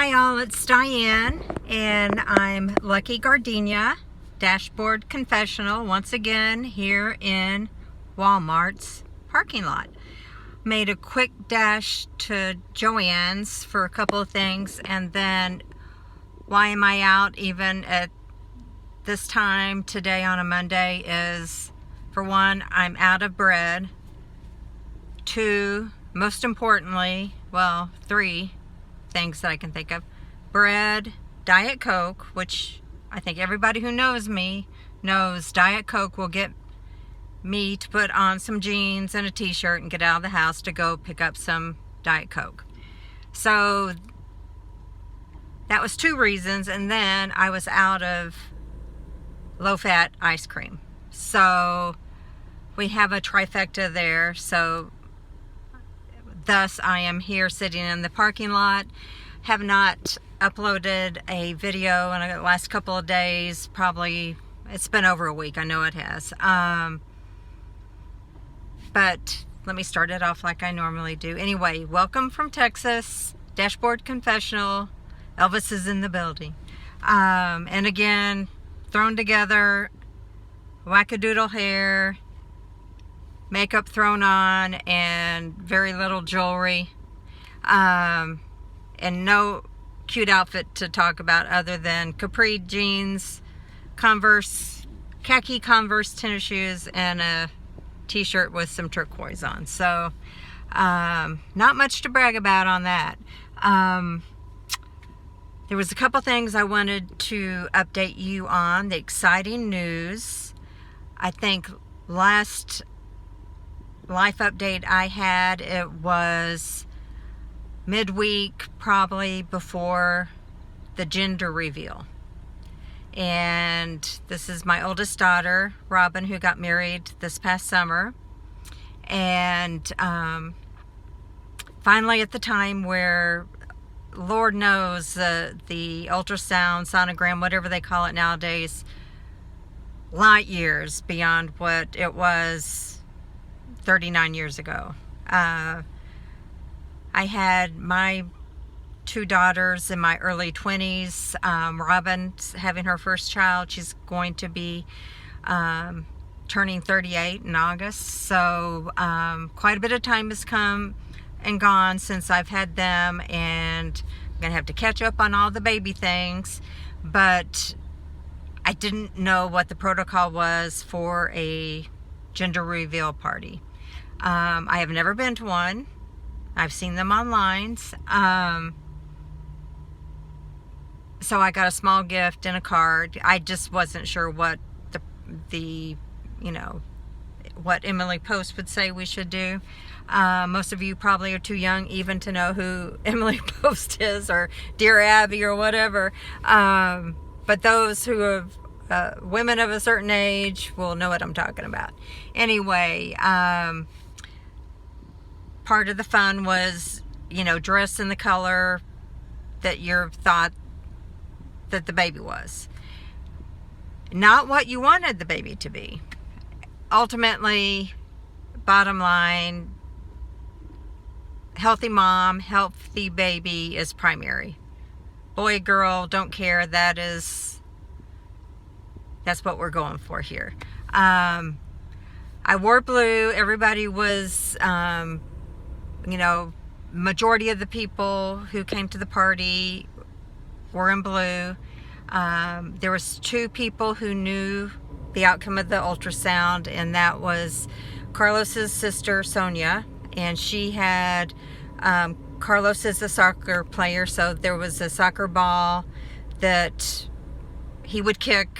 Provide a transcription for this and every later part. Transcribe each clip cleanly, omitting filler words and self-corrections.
Hi all, it's Diane and I'm Lucky Gardenia, Dashboard Confessional, once again here in Walmart's parking lot. Made a quick dash to Joann's for a couple of things, and then why am I out even at this time today on a Monday is, for one, I'm out of bread. Two, most importantly, well, three things that I can think of: bread, Diet Coke, which I think everybody who knows me knows Diet Coke will get me to put on some jeans and a t-shirt and get out of the house to go pick up some Diet Coke. So that was two reasons, and then I was out of low-fat ice cream. So we have a trifecta there, so thus I am here sitting in the parking lot. Have not uploaded a video in the last couple of days. Probably, it's been over a week, I know it has. But let me start it off like I normally do. Anyway, welcome from Texas, Dashboard Confessional. Elvis is in the building. And again, thrown together, wackadoodle hair, makeup thrown on, and very little jewelry, and no cute outfit to talk about other than capri jeans, Converse, khaki Converse tennis shoes, and a t-shirt with some turquoise on. So not much to brag about on that. There was a couple things I wanted to update you on. The exciting news, I think last life update I had, it was midweek, probably before the gender reveal. And this is my oldest daughter, Robin, who got married this past summer. And finally at the time where, Lord knows, the ultrasound, sonogram, whatever they call it nowadays, light years beyond what it was 39 years ago. I had my two daughters in my early 20s. Robin's having her first child. She's going to be turning 38 in August. So quite a bit of time has come and gone since I've had them, and I'm going to have to catch up on all the baby things. But I didn't know what the protocol was for a gender reveal party. I have never been to one. I've seen them online. So I got a small gift and a card. I just wasn't sure what the what Emily Post would say we should do. Most of you probably are too young even to know who Emily Post is, or Dear Abby, or whatever. But those who have women of a certain age will know what I'm talking about. Anyway, part of the fun was, dress in the color that you thought that the baby was. Not what you wanted the baby to be. Ultimately, bottom line, healthy mom, healthy baby is primary. Boy, girl, don't care. That's what we're going for here. I wore blue. Everybody was, majority of the people who came to the party were in blue. There was two people who knew the outcome of the ultrasound, and that was Carlos's sister, Sonia, and she had, Carlos is a soccer player, so there was a soccer ball that he would kick,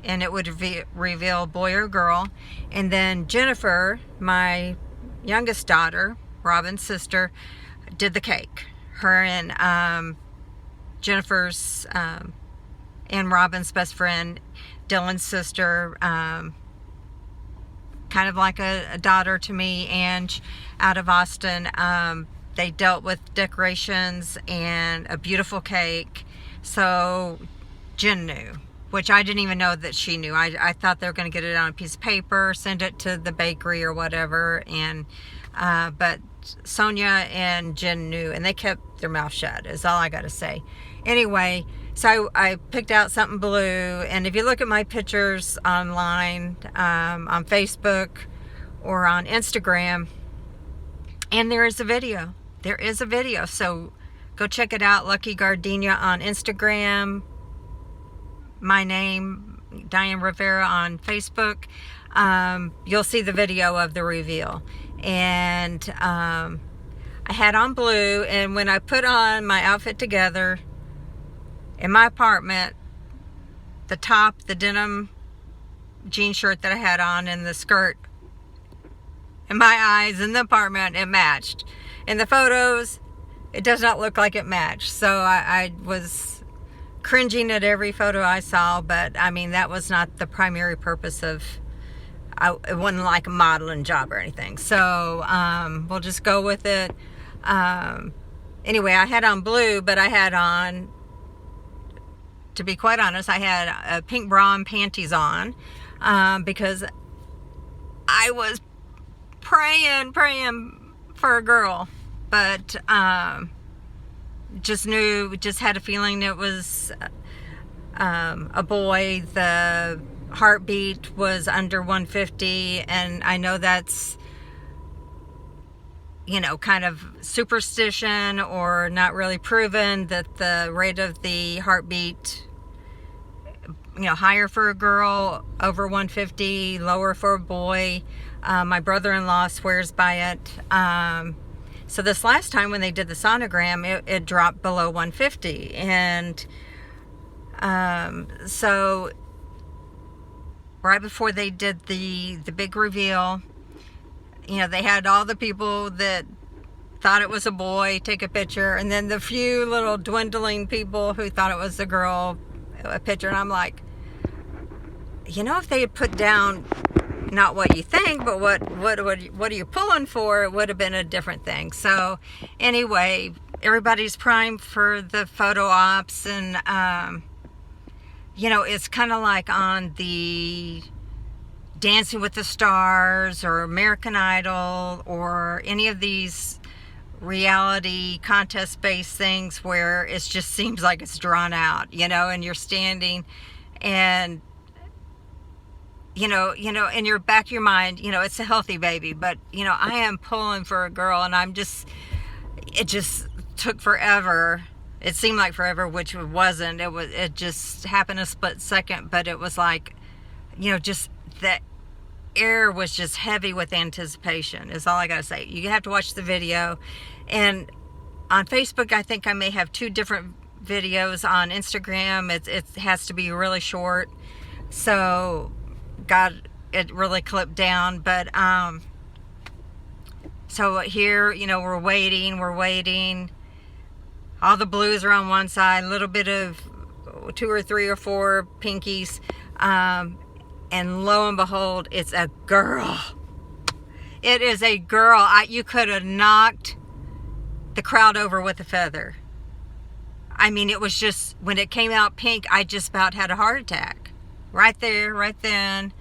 and it would reveal boy or girl. And then Jennifer, my youngest daughter, Robin's sister, did the cake. Her and Jennifer's and Robin's best friend, Dylan's sister, kind of like a daughter to me, Ange, out of Austin. They dealt with decorations and a beautiful cake. So Jen knew, which I didn't even know that she knew. I thought they were going to get it on a piece of paper, send it to the bakery or whatever, and But Sonia and Jen knew, and they kept their mouth shut, is all I got to say. Anyway, so I picked out something blue, and if you look at my pictures online, on Facebook or on Instagram, and there is a video. There is a video, so go check it out. Lucky Gardenia on Instagram. My name, Diane Rivera, on Facebook. You'll see the video of the reveal. And I had on blue, and when I put on my outfit together in my apartment, the top, the denim jean shirt that I had on, and the skirt, in my eyes, in the apartment, it matched. In the photos, it does not look like it matched. So I was cringing at every photo I saw, but I mean, that was not the primary purpose of, it wasn't like a modeling job or anything. So we'll just go with it. Anyway, I had on blue, but I had on, to be quite honest, I had a pink bra and panties on, because I was praying for a girl, but just had a feeling it was a boy. The heartbeat was under 150, and I know that's, kind of superstition or not really proven, that the rate of the heartbeat, higher for a girl, over 150, lower for a boy. My brother-in-law swears by it. So this last time when they did the sonogram, it dropped below 150. And so right before they did the big reveal, they had all the people that thought it was a boy take a picture, and then the few little dwindling people who thought it was a girl, a picture. And I'm like, if they had put down not what you think, but what are you pulling for, it would have been a different thing. So anyway, everybody's primed for the photo ops, and it's kind of like on the Dancing with the Stars or American Idol or any of these reality contest based things where it just seems like it's drawn out, and you're standing, and in your back of your mind, it's a healthy baby, but I am pulling for a girl, and it just took forever. It seemed like forever, which it wasn't. It just happened a split second, but it was like, just the air was just heavy with anticipation, is all I gotta say. You have to watch the video. And on Facebook, I think I may have 2 different videos. On Instagram, it has to be really short, so got it really clipped down. But so here, we're waiting. All the blues are on one side, a little bit of 2 or 3 or 4 pinkies, and lo and behold, it's a girl. It is a girl. You could have knocked the crowd over with a feather. I mean, it was just, when it came out pink, I just about had a heart attack. Right there, right then.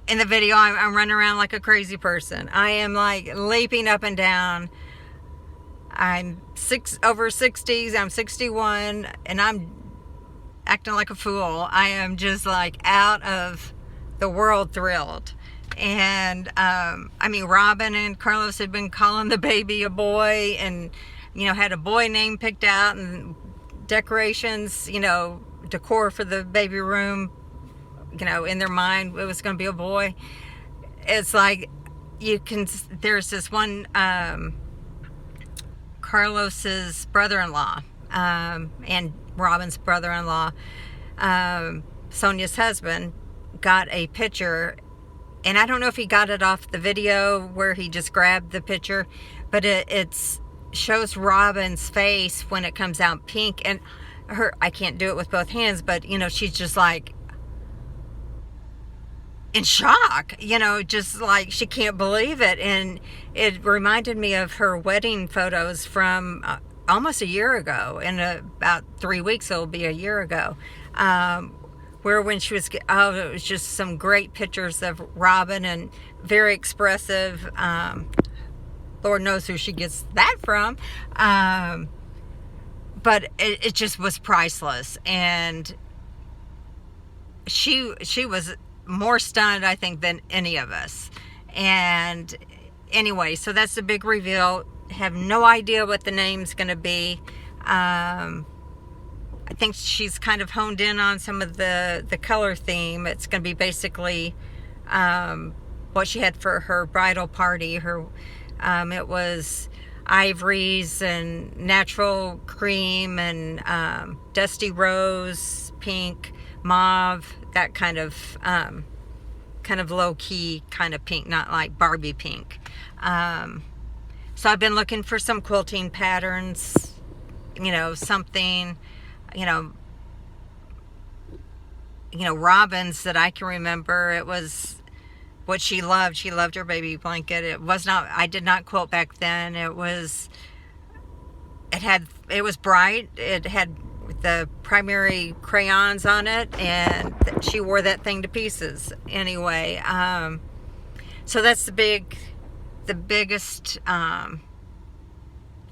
In the video, I'm running around like a crazy person. I am like leaping up and down. I'm over 60s, I'm 61, and I'm acting like a fool. I am just like out of the world thrilled. And Robin and Carlos had been calling the baby a boy, and had a boy name picked out, and decorations, decor for the baby room, in their mind it was going to be a boy. It's like, there's this one, Carlos's brother-in-law, and Robin's brother-in-law, Sonia's husband, got a picture, and I don't know if he got it off the video where he just grabbed the picture, but it shows Robin's face when it comes out pink, and I can't do it with both hands, but she's just like in shock, just like she can't believe it. And it reminded me of her wedding photos from almost a year ago. In about 3 weeks, it'll be a year ago, where when she was, it was just some great pictures of Robin, and very expressive. Lord knows who she gets that from. But it just was priceless. And she was more stunned, I think, than any of us. And anyway, so that's the big reveal. Have no idea what the name's going to be. I think she's kind of honed in on some of the color theme. It's going to be basically what she had for her bridal party. It was ivories and natural cream and dusty rose, pink, mauve, that kind of low-key kind of pink, not like Barbie pink. So I've been looking for some quilting patterns, something, robins that I can remember. It was what she loved. She loved her baby blanket. I did not quilt back then. It was bright. It had the primary crayons on it, and she wore that thing to pieces anyway. So that's the biggest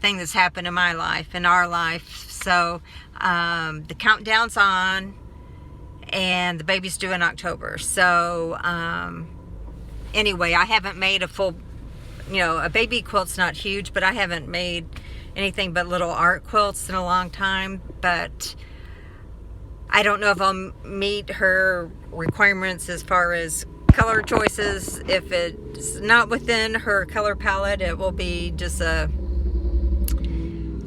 thing that's happened in my life, in our life. So the countdown's on, and the baby's due in October. So anyway, I haven't made a full, a baby quilt's not huge, but I haven't made anything but little art quilts in a long time. But I don't know if I'll meet her requirements as far as color choices. If it's not within her color palette, it will be just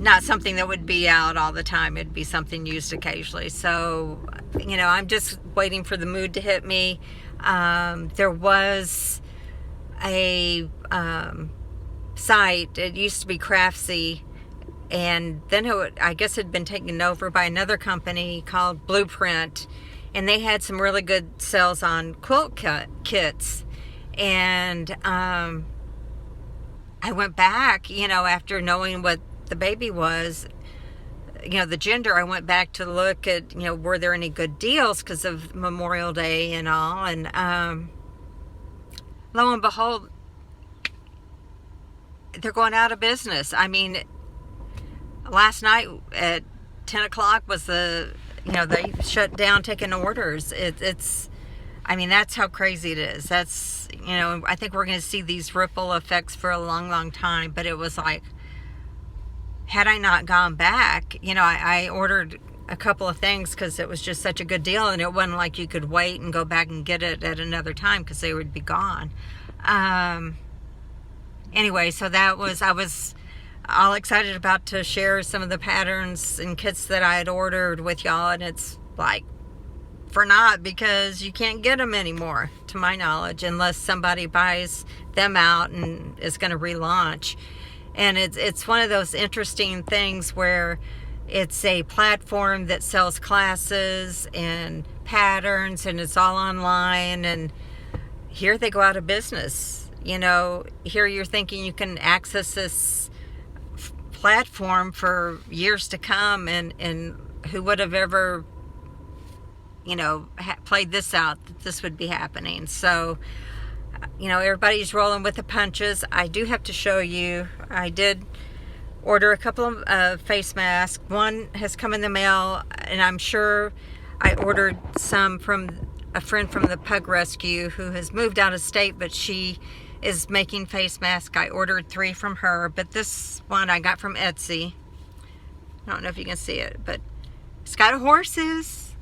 not something that would be out all the time. It'd be something used occasionally. So, I'm just waiting for the mood to hit me. There was a site, it used to be Craftsy, and then I guess it had been taken over by another company called Blueprint, and they had some really good sales on quilt kits. And I went back, after knowing what the baby was, the gender, I went back to look at, were there any good deals because of Memorial Day and all. And lo and behold, they're going out of business. I mean, last night at 10 o'clock was they shut down taking orders. That's how crazy it is. That's, I think we're going to see these ripple effects for a long, long time. But it was like, had I not gone back, I ordered a couple of things because it was just such a good deal, and it wasn't like you could wait and go back and get it at another time because they would be gone. Anyway, so I was all excited about to share some of the patterns and kits that I had ordered with y'all, and it's like for naught because you can't get them anymore, to my knowledge, unless somebody buys them out and is going to relaunch. And it's one of those interesting things where it's a platform that sells classes and patterns, and it's all online, and here they go out of business. Here you're thinking you can access this platform for years to come, and who would have ever played this out, that this would be happening. So everybody's rolling with the punches. I do have to show you, I did order a couple of face masks. One has come in the mail, and I'm sure I ordered some from a friend from the Pug Rescue who has moved out of state, but she is making face masks. I ordered 3 from her, but this one I got from Etsy. I don't know if you can see it, but it's got horses,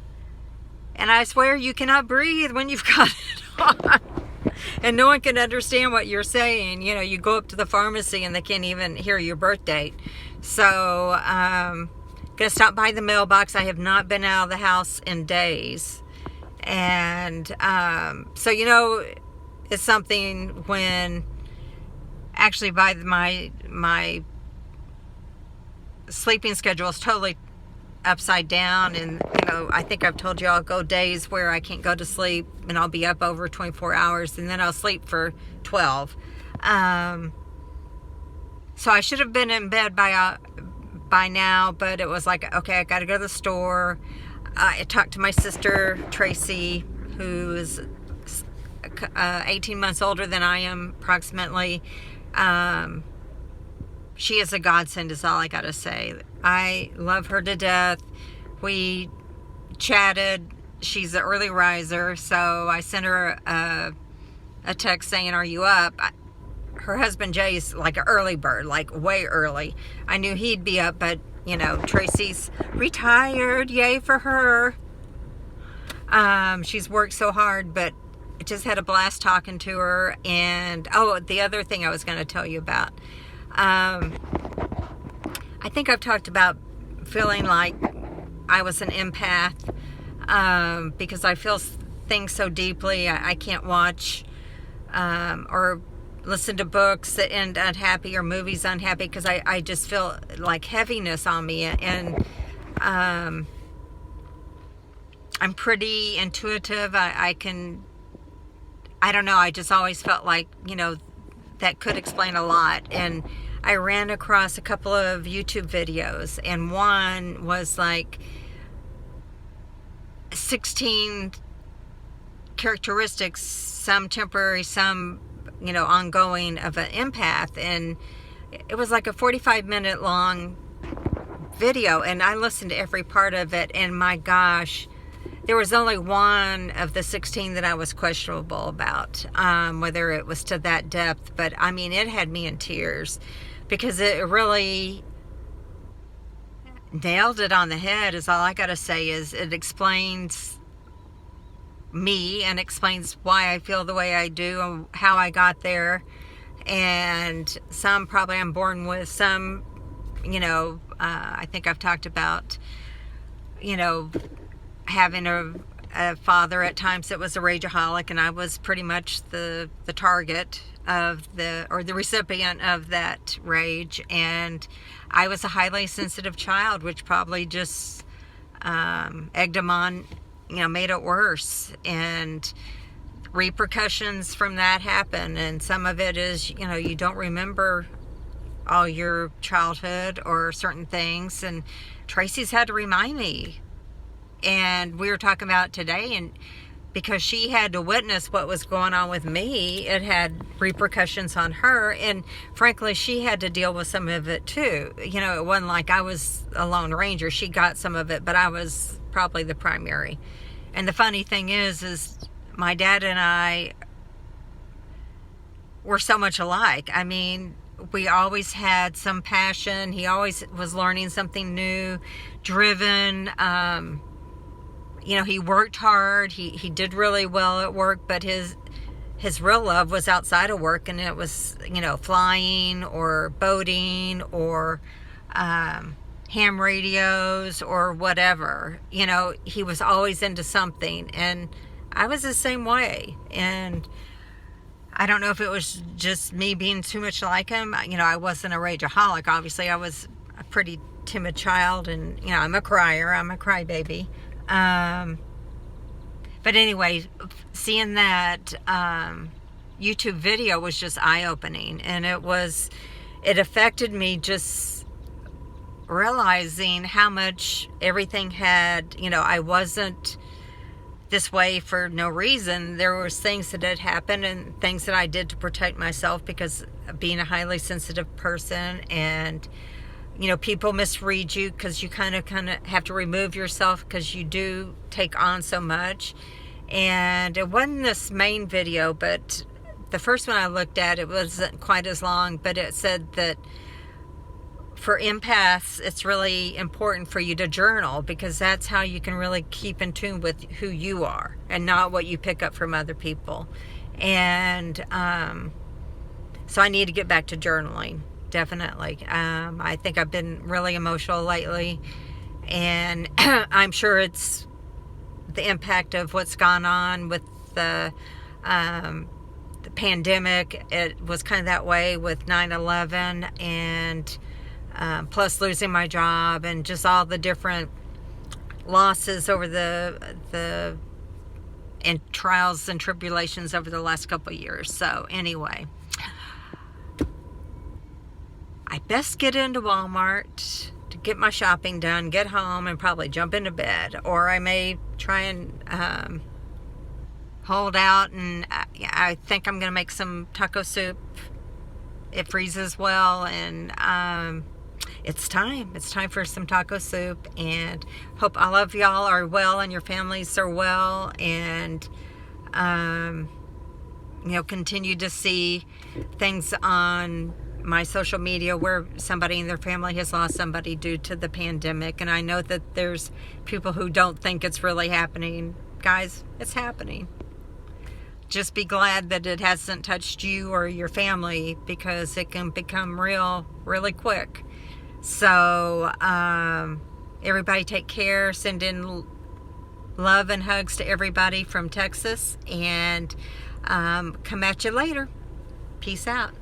and I swear you cannot breathe when you've got it on. And no one can understand what you're saying. You go up to the pharmacy and they can't even hear your birth date. So, gonna stop by the mailbox. I have not been out of the house in days. And, so, it's something when actually by my sleeping schedule is totally upside down, and I think I've told you I'll go days where I can't go to sleep and I'll be up over 24 hours and then I'll sleep for 12. So I should have been in bed by now, but it was like, okay, I got to go to the store. I talked to my sister Tracy, who is 18 months older than I am approximately. she is a godsend is all I gotta say. I love her to death. We chatted. She's an early riser, so I sent her a text saying, "Are you up?" Her husband Jay's like an early bird, like way early. I knew he'd be up, but you know, Tracy's retired. Yay for her. She's worked so hard, but I just had a blast talking to her. And oh, the other thing I was going to tell you about. I think I've talked about feeling like I was an empath because I feel things so deeply. I can't watch or listen to books that end unhappy or movies unhappy because I just feel like heaviness on me. And I'm pretty intuitive. I don't know, I just always felt like, you know, that could explain a lot. And I ran across a couple of YouTube videos, and one was like 16 characteristics, some temporary, some, you know, ongoing, of an empath. And it was like a 45-minute long video, and I listened to every part of it, and my gosh, there was only one of the 16 that I was questionable about, whether it was to that depth. But I mean, it had me in tears because it really nailed it on the head, is all I gotta say. Is it explains me and explains why I feel the way I do and how I got there. And some probably I'm born with, some, you know, I think I've talked about, you know, having a father at times that was a rageaholic, and I was pretty much the target of the recipient of that rage. And I was a highly sensitive child, which probably just egged him on, you know, made it worse. And repercussions from that happen, and some of it is, you know, you don't remember all your childhood or certain things, and Tracy's had to remind me. And we were talking about today, and because she had to witness what was going on with me, it had repercussions on her. And frankly, she had to deal with some of it too. You know, it wasn't like I was a lone ranger. She got some of it, but I was probably the primary. And the funny thing is my dad and I were so much alike. I mean, we always had some passion. He always was learning something new, driven. You know, he worked hard. He did really well at work, but his real love was outside of work, and it was, you know, flying or boating or ham radios or whatever. You know, he was always into something, and I was the same way. And I don't know if it was just me being too much like him. You know, I wasn't a rageaholic. Obviously, I was a pretty timid child, and, you know, I'm a crier. I'm a crybaby. But anyway, seeing that YouTube video was just eye-opening, and it affected me, just realizing how much everything had, you know, I wasn't this way for no reason. There was things that had happened and things that I did to protect myself because of being a highly sensitive person. And you know, people misread you because you kind of have to remove yourself because you do take on so much. And it wasn't this main video, but the first one I looked at, it wasn't quite as long, but it said that for empaths, it's really important for you to journal, because that's how you can really keep in tune with who you are and not what you pick up from other people. And so I need to get back to journaling. Definitely. I think I've been really emotional lately, and I'm sure it's the impact of what's gone on with the pandemic. It was kind of that way with 9/11, and plus losing my job and just all the different losses over the and trials and tribulations over the last couple of years. So anyway, I best get into Walmart to get my shopping done, get home, and probably jump into bed. Or I may try and hold out, and I think I'm going to make some taco soup it freezes well, and it's time. It's time for some taco soup, and hope all of y'all are well and your families are well, and continue to see things on my social media where somebody in their family has lost somebody due to the pandemic. And I know that there's people who don't think it's really happening. Guys, it's happening. Just be glad that it hasn't touched you or your family, because it can become real really quick. So everybody take care. Send in love and hugs to everybody from Texas, and come at you later. Peace out.